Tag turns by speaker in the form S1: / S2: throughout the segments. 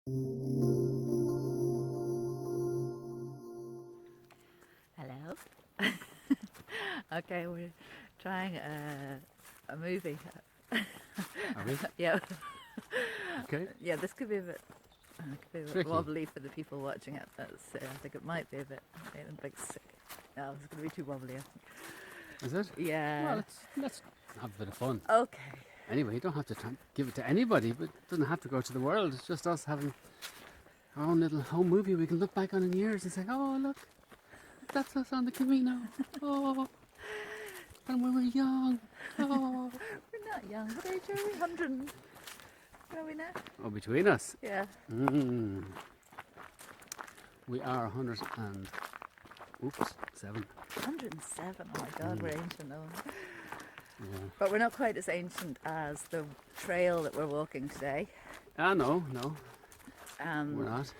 S1: Hello. Okay, we're trying a movie.
S2: Are we?
S1: Yeah,
S2: Okay.
S1: yeah. This could be a bit,
S2: Tricky.
S1: wobbly for the people watching it. I think it might be a bit sick. No, it's going to be too wobbly. I think.
S2: Is it?
S1: Yeah.
S2: Well, let's have a bit of fun.
S1: Okay.
S2: Anyway, you don't have to give it to anybody, but it doesn't have to go to the world. It's just us having our own little home movie we can look back on in years and say, oh, look, that's us on the Camino. Oh, and we were young. Oh.
S1: We're not young. What age are we? 100. What are we now?
S2: Oh, between us.
S1: Yeah.
S2: We are 7.
S1: 107. Oh my God, we're ancient though.
S2: Yeah.
S1: But we're not quite as ancient as the trail that we're walking today.
S2: No, we're not.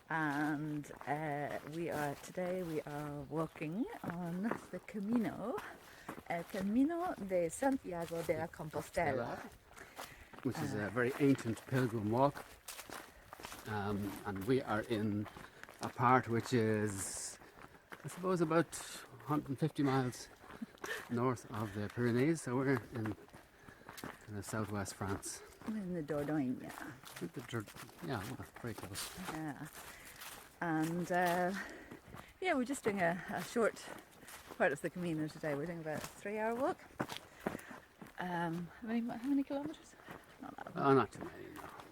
S1: And we are walking on the Camino, El Camino de Santiago de la Compostela.
S2: Which is a very ancient pilgrim walk. And we are in a part which is, I suppose, about 150 miles north of the Pyrenees. So we're in southwest France.
S1: In the Dordogne,
S2: Yeah, well, very close.
S1: yeah. And we're just doing a short part of the Camino today. We're doing about a 3-hour walk. How many kilometres? Not that much.
S2: Oh, not too many,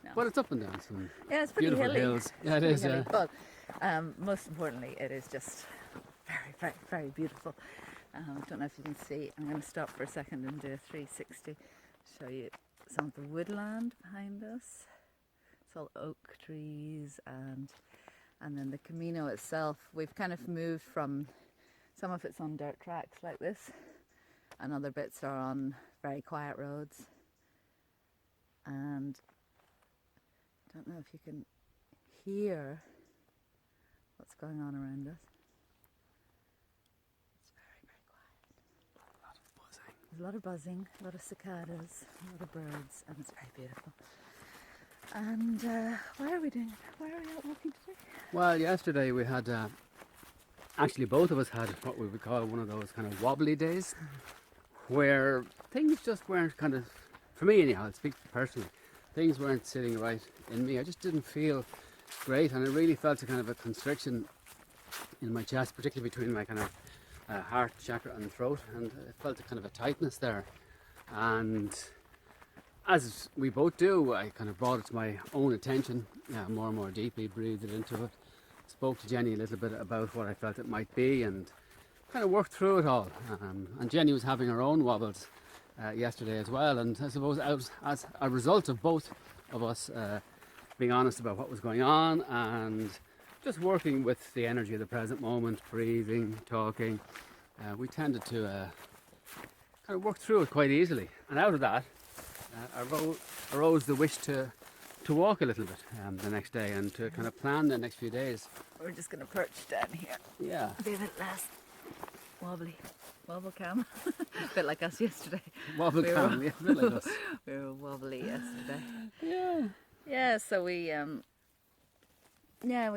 S2: no. But it's up and down some
S1: It's pretty
S2: beautiful
S1: hilly.
S2: hills. Yeah, it is,
S1: Hilly.
S2: yeah.
S1: But most importantly, it is just very, very, very beautiful. Don't know if you can see. I'm going to stop for a second and do a 360. Show you some of the woodland behind us. It's all oak trees and then the Camino itself. We've kind of moved from, some of it's on dirt tracks like this, and other bits are on very quiet roads. And I don't know if you can hear what's going on around us. It's very, very quiet.
S2: A lot of buzzing.
S1: There's a lot of buzzing, a lot of cicadas, a lot of birds, and it's very beautiful. And why are we doing it? Why are we out walking today?
S2: Well, yesterday we had, actually both of us had what we would call one of those kind of wobbly days, where things just weren't kind of, for me anyhow, I'll speak personally, things weren't sitting right in me. I just didn't feel great, and I really felt a kind of a constriction in my chest, particularly between my kind of heart chakra and throat, and I felt a kind of a tightness there. And as we both do, I kind of brought it to my own attention, more and more deeply, breathed it into it, spoke to Jenny a little bit about what I felt it might be, and kind of worked through it all. And Jenny was having her own wobbles yesterday as well, and I suppose as a result of both of us being honest about what was going on and just working with the energy of the present moment, breathing, talking, we tended to kind of work through it quite easily. And out of that arose the wish to walk a little bit the next day and to kind of plan the next few days.
S1: We're just going to perch down here.
S2: Yeah.
S1: Be a bit less wobbly. Wobble cam. A bit like us yesterday.
S2: Wobble cam, yeah, a bit like us.
S1: We were wobbly yesterday.
S2: Yeah.
S1: Yeah, so we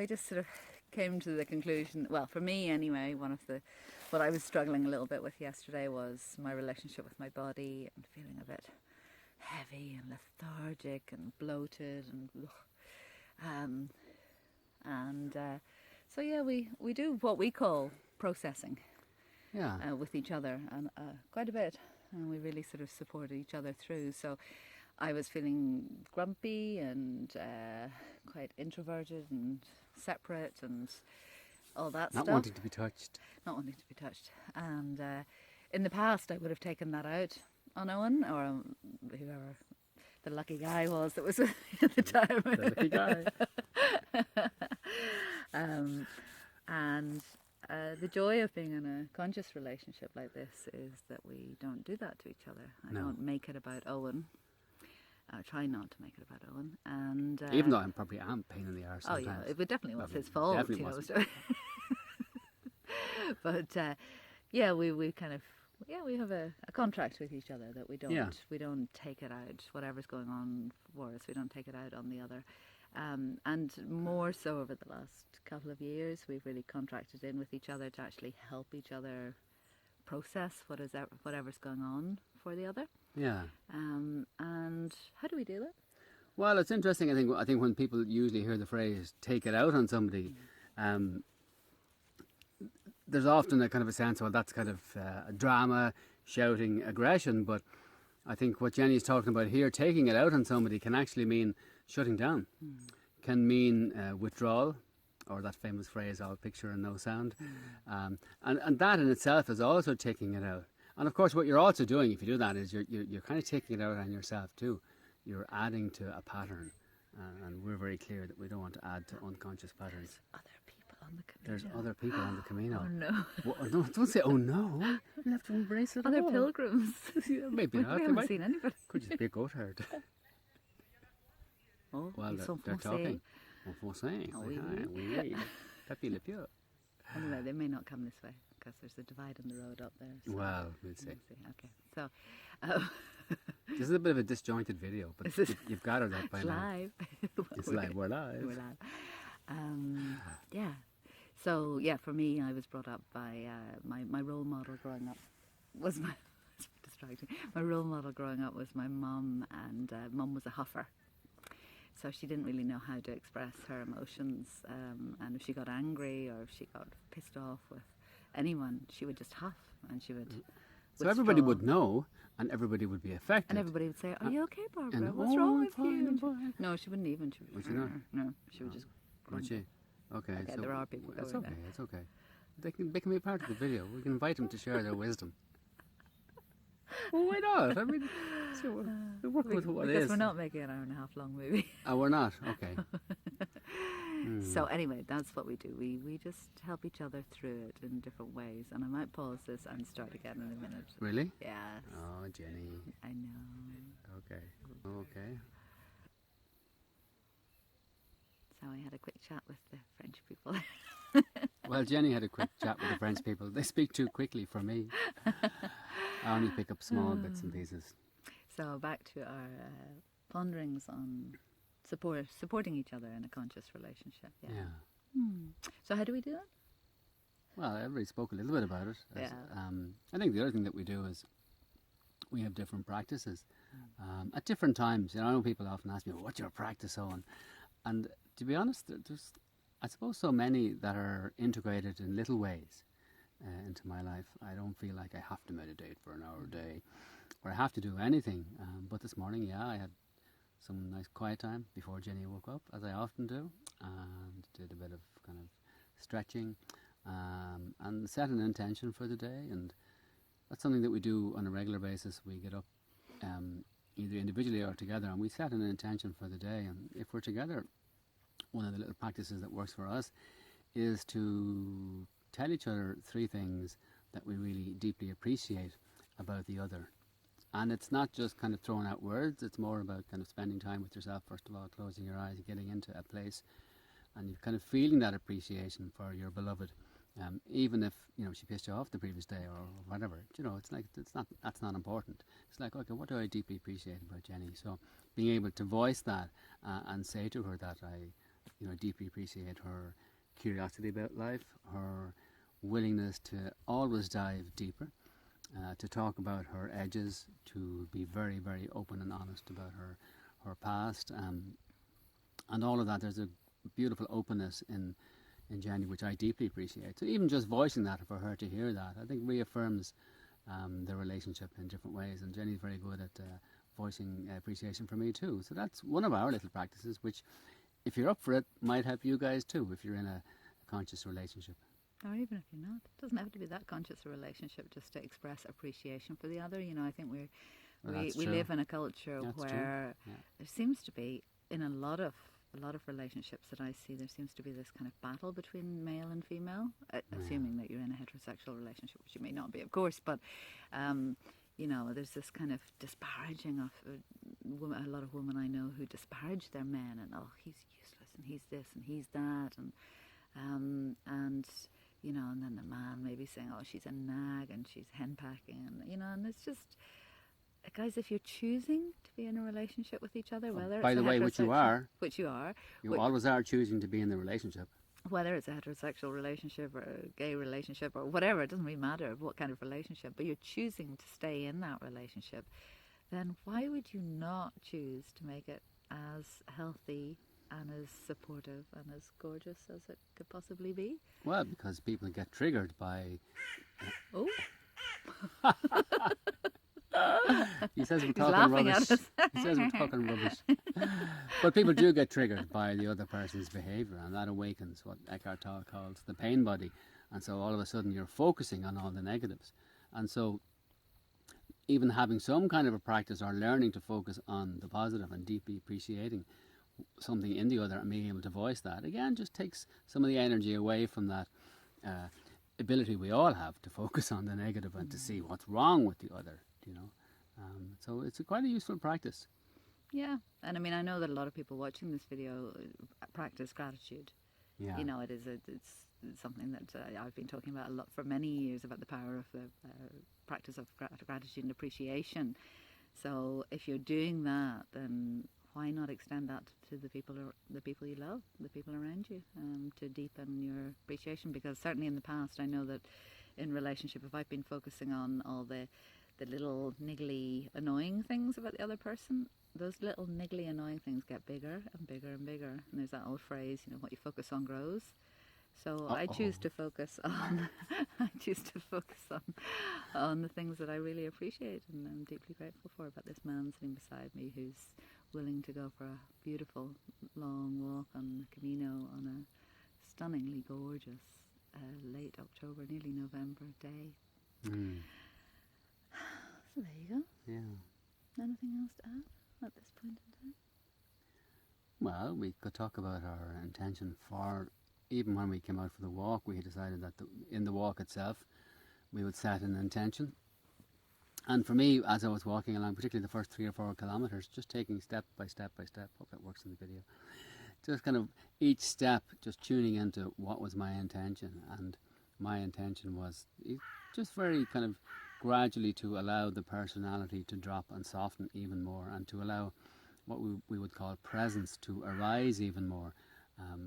S1: just sort of came to the conclusion, well, for me anyway, what I was struggling a little bit with yesterday was my relationship with my body and feeling a bit heavy and lethargic and bloated and so yeah, we do what we call processing with each other, and quite a bit, and we really sort of supported each other through. So I was feeling grumpy and quite introverted and separate and all that stuff.
S2: Not wanting to be touched.
S1: And in the past I would have taken that out on Owen or whoever the lucky guy was that was at the time.
S2: The lucky guy.
S1: And the joy of being in a conscious relationship like this is that we don't do that to each other. I don't make it about Owen. I try not to make it about Owen. And
S2: even though I probably am pain in the arse sometimes.
S1: Oh yeah, it definitely was his fault.
S2: Definitely was.
S1: But we kind of we have a contract with each other that we don't take it out, whatever's going on for us, we don't take it out on the other. And more so over the last couple of years, we've really contracted in with each other to actually help each other process whatever's going on for the other.
S2: Yeah.
S1: And how do we do that?
S2: Well, it's interesting. I think when people usually hear the phrase "take it out on somebody," there's often a kind of a sense, well, that's kind of drama, shouting, aggression. But I think what Jenny's talking about here, taking it out on somebody, can actually mean shutting down, can mean withdrawal, or that famous phrase, "all picture and no sound." And that in itself is also taking it out. And of course, what you're also doing if you do that is you're kind of taking it out on yourself too. You're adding to a pattern. And we're very clear that we don't want to add to unconscious patterns.
S1: Other people on the Camino.
S2: There's other people on the Camino.
S1: Oh no.
S2: Well, no, don't say, "Oh no." You have to embrace it.
S1: Other
S2: all.
S1: pilgrims.
S2: Yeah, maybe
S1: We
S2: not. They
S1: haven't
S2: might-
S1: seen anybody.
S2: Could just be a goat herd.
S1: Oh,
S2: Well,
S1: ils sont
S2: they're
S1: français.
S2: talking. En français.
S1: Oh,
S2: Oui,
S1: oui.
S2: oui, oui. Papy le pieux.
S1: Anyway, they may not come this way because there's a divide in the road up there. So
S2: Well, we'll see.
S1: Okay, so um,
S2: This is a bit of a disjointed video, but
S1: This is-
S2: you've got it up by
S1: it's
S2: now.
S1: live.
S2: It's live. We're live.
S1: We're live. Yeah. So yeah, for me, I was brought up by my role model growing up was my it's distracting. My role model growing up was my mum, and mum was a huffer. So she didn't really know how to express her emotions, and if she got angry or if she got pissed off with anyone, she would just huff and she would.
S2: So everybody
S1: withdraw.
S2: would know, and everybody would be affected.
S1: And everybody would say, "Are you okay, Barbara?
S2: And,
S1: What's
S2: "Oh,
S1: wrong
S2: I'm
S1: with
S2: fine,
S1: you?"
S2: I'm fine.
S1: No, she wouldn't even. She
S2: Would she not?
S1: No, she would just.
S2: Would she? Okay.
S1: Okay,
S2: so
S1: there are people
S2: It's
S1: going
S2: okay.
S1: there.
S2: It's okay. They can be part of the video. We can invite them to share their wisdom. Well, why not? I mean, so we work with what
S1: because
S2: is.
S1: we're not making an hour and a half long movie.
S2: Oh, we're not. Okay.
S1: So anyway, that's what we do. We just help each other through it in different ways. And I might pause this and start again in a minute.
S2: Really?
S1: Yes,
S2: Oh, Jenny.
S1: I know.
S2: Okay. Okay.
S1: So I had a quick chat with the French people.
S2: Well, Jenny had a quick chat with the French people. They speak too quickly for me. I only pick up small bits and pieces.
S1: So back to our ponderings on supporting each other in a conscious relationship. Yeah.
S2: Yeah.
S1: So how do we do that?
S2: Well, everybody spoke a little bit about it.
S1: Yeah.
S2: I think the other thing that we do is we have different practices at different times. You know, I know people often ask me, "Well, what's your practice on?" And to be honest, there's, I suppose, so many that are integrated in little ways into my life. I don't feel like I have to meditate for an hour a day or I have to do anything. But this morning, yeah, I had some nice quiet time before Jenny woke up, as I often do, and did a bit of kind of stretching and set an intention for the day. And that's something that we do on a regular basis. We get up either individually or together, and we set an intention for the day. And if we're together, one of the little practices that works for us is to tell each other 3 things that we really deeply appreciate about the other. And it's not just kind of throwing out words, it's more about kind of spending time with yourself, first of all, closing your eyes, getting into a place, and you're kind of feeling that appreciation for your beloved. Even if, you know, she pissed you off the previous day or whatever, you know, it's like, that's not important. It's like, okay, what do I deeply appreciate about Jenny? So being able to voice that and say to her that I, you know, deeply appreciate her curiosity about life, her willingness to always dive deeper, to talk about her edges, to be very, very open and honest about her past, and all of that. There's a beautiful openness in Jenny, which I deeply appreciate. So even just voicing that for her to hear that, I think reaffirms the relationship in different ways. And Jenny's very good at voicing appreciation for me too. So that's one of our little practices, which, if you're up for it, might help you guys too, if you're in a conscious relationship.
S1: Or even if you're not, it doesn't have to be that conscious a relationship just to express appreciation for the other. You know, I think we
S2: That's true.
S1: live in a culture
S2: That's true.
S1: where
S2: Yeah.
S1: there seems to be, in a lot of relationships that I see, there seems to be this kind of battle between male and female, assuming that you're in a heterosexual relationship, which you may not be, of course, but you know, there's this kind of disparaging of a lot of women I know who disparage their men, and oh, he's useless, and he's this, and he's that, and you know, and then the man maybe saying, oh, she's a nag and she's henpacking, and you know, and it's just, guys, if you're choosing to be in a relationship with each other, whether
S2: by
S1: it's
S2: the way, which you
S1: which you are,
S2: always are choosing to be in the relationship.
S1: whether it's a heterosexual relationship or a gay relationship or whatever, it doesn't really matter what kind of relationship, but you're choosing to stay in that relationship, then why would you not choose to make it as healthy and as supportive and as gorgeous as it could possibly be?
S2: Well, because people get triggered by...
S1: Oh,
S2: He says we're
S1: he's
S2: talking
S1: laughing
S2: rubbish.
S1: at us.
S2: He says we're talking rubbish. But people do get triggered by the other person's behaviour, and that awakens what Eckhart Tolle calls the pain body. And so all of a sudden you're focusing on all the negatives. And so even having some kind of a practice or learning to focus on the positive and deeply appreciating something in the other and being able to voice that, again, just takes some of the energy away from that ability we all have to focus on the negative and to see what's wrong with the other, you know. So it's quite a useful practice.
S1: Yeah, and I mean, I know that a lot of people watching this video practice gratitude.
S2: Yeah.
S1: You know, it's something that I've been talking about a lot for many years, about the power of the practice of gratitude and appreciation. So if you're doing that, then why not extend that to the people you love, the people around you, to deepen your appreciation? Because certainly in the past, I know that in relationship, if I've been focusing on all the little niggly annoying things about the other person, those little niggly annoying things get bigger and bigger and bigger. And there's that old phrase, you know, what you focus on grows. So I choose to focus on on the things that I really appreciate and I'm deeply grateful for, about this man sitting beside me who's willing to go for a beautiful long walk on the Camino on a stunningly gorgeous late October, nearly November day. So there you go.
S2: Yeah.
S1: Anything else to add at this point in time?
S2: Well, we could talk about our intention for, even when we came out for the walk, we had decided that in the walk itself, we would set an intention. And for me, as I was walking along, particularly the first 3 or 4 kilometres, just taking step by step by step, hope that works in the video, just kind of each step, just tuning into what was my intention. And my intention was just very kind of gradually to allow the personality to drop and soften even more, and to allow what we would call presence to arise even more.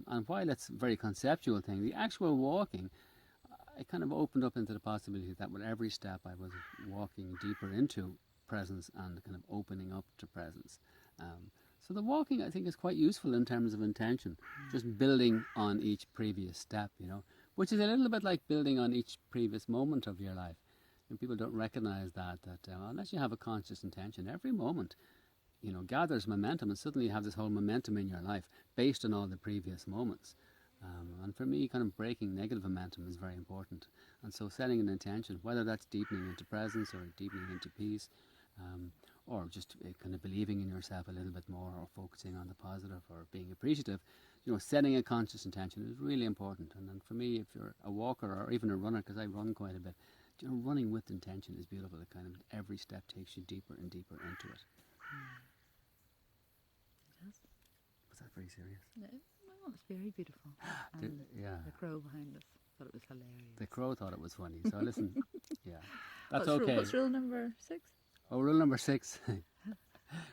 S2: And while it's a very conceptual thing, the actual walking, I kind of opened up into the possibility that with every step I was walking deeper into presence and kind of opening up to presence. So the walking, I think, is quite useful in terms of intention, just building on each previous step, you know, which is a little bit like building on each previous moment of your life. And people don't recognize that unless you have a conscious intention, every moment, you know, gathers momentum, and suddenly you have this whole momentum in your life based on all the previous moments. And for me, kind of breaking negative momentum is very important. And so setting an intention, whether that's deepening into presence or deepening into peace, or just kind of believing in yourself a little bit more, or focusing on the positive, or being appreciative, you know, setting a conscious intention is really important. And then for me, if you're a walker or even a runner, because I run quite a bit, you know, running with intention is beautiful. It kind of, every step takes you deeper and deeper into it.
S1: It does.
S2: Was that very serious?
S1: No, it's very beautiful. And the crow behind us thought it was hilarious.
S2: The crow thought it was funny. So listen, yeah, that's
S1: what's
S2: okay.
S1: What's rule number 6?
S2: Oh, rule number 6.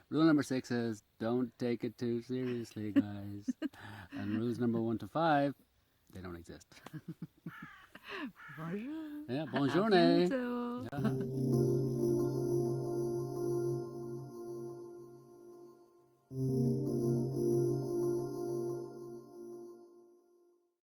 S2: Rule number 6 is don't take it too seriously, guys. And rules number 1 to 5, they don't exist.
S1: Bonjour.
S2: Yeah, bonjour.
S1: À bientôt.